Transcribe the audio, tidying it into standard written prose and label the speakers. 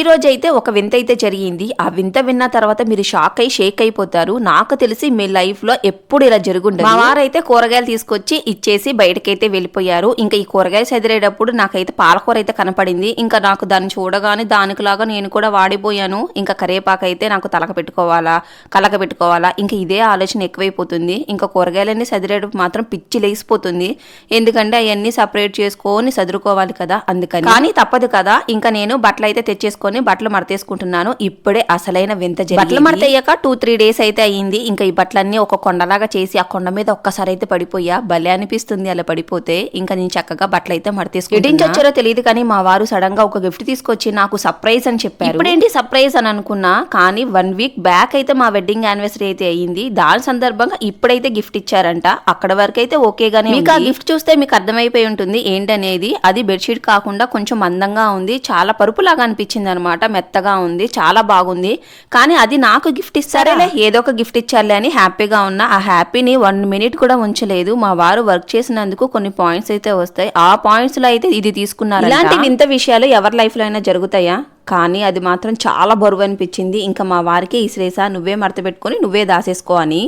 Speaker 1: రోజు అయితే ఒక వింత అయితే జరిగింది. ఆ వింత విన్న తర్వాత మీరు షేక్ అయిపోతారు. నాకు తెలిసి మీ లైఫ్ లో ఎప్పుడు ఇలా జరుగుండదు. మా వారైతే కూరగాయలు తీసుకొచ్చి ఇచ్చేసి బయటకైతే వెళ్ళిపోయారు. ఇంకా ఈ కూరగాయలు చదిరేటప్పుడు నాకైతే పాలకూర అయితే కనపడింది. ఇంకా నాకు దాన్ని చూడగానే దానికిలాగా నేను కూడా వాడిపోయాను. ఇంకా కరేపాకు అయితే నాకు కలక పెట్టుకోవాలా ఇంకా ఇదే ఆలోచన ఎక్కువైపోతుంది. ఇంకా కూరగాయలన్నీ చదిరేటప్పుడు మాత్రం పిచ్చి లేసిపోతుంది. ఎందుకంటే అవన్నీ సపరేట్ చేసుకొని చదురుకోవాలి కదా, అందుకని. కానీ తప్పదు కదా. ఇంకా నేను బట్టలు అయితే తెచ్చేసుకొని బట్టలు మడతేసుకుంటున్నాను. ఇప్పుడే అసలైన వింత జరిగింది. బట్టలు మడతయ్యాక 2-3 డేస్ అయితే అయ్యింది. ఇంకా ఈ బట్టలన్నీ ఒక కొండలాగా చేసి ఆ కొండ మీద ఒక్కసారి అయితే పడిపోయా. భలే అనిపిస్తుంది అలా పడిపోతే. ఇంకా నేను చక్కగా బట్టలు అయితే మడతేసుకుంటున్నా. వచ్చారో తెలియదు కానీ మా వారు సడన్ గా ఒక గిఫ్ట్ తీసుకొచ్చి నాకు సర్ప్రైజ్ అని చెప్పారు. ఇప్పుడేంటి సర్ప్రైజ్ అని అనుకున్నా, కానీ 1 వీక్ బ్యాక్ అయితే మా వెడ్డింగ్ యానివర్సరీ అయితే అయ్యింది. దాని సందర్భంగా ఇప్పుడైతే గిఫ్ట్ ఇచ్చారంట. అక్కడ వరకు అయితే ఓకేగానే. మీకు ఆ గిఫ్ట్ చూస్తే మీకు అర్థమైపోయి ఉంటుంది ఏంటనేది. అది బెడ్షీట్ కాకుండా కొంచెం మందంగా ఉంది, చాలా పరుపులాగా అనిపించింది అనమాట. మెత్తగా ఉంది, చాలా బాగుంది. కానీ అది నాకు గిఫ్ట్ ఇస్తారేలే, ఏదో ఒక గిఫ్ట్ ఇచ్చారులే అని హ్యాపీగా ఉన్నా. ఆ హ్యాపీని 1 మినిట్ కూడా ఉంచలేదు. మా వారు వర్క్ చేసినందుకు కొన్ని పాయింట్స్ అయితే వస్తాయి. ఆ పాయింట్స్ లో అయితే ఇది తీసుకున్నారు. ఇలాంటి వింత విషయాలు ఎవరి లైఫ్ లో అయినా జరుగుతాయా? కానీ అది మాత్రం చాలా బరువు అనిపించింది. ఇంకా మా వారికి ఇసిరేసా, నువ్వే మడత పెట్టుకొని నువ్వే దాసేసుకో అని.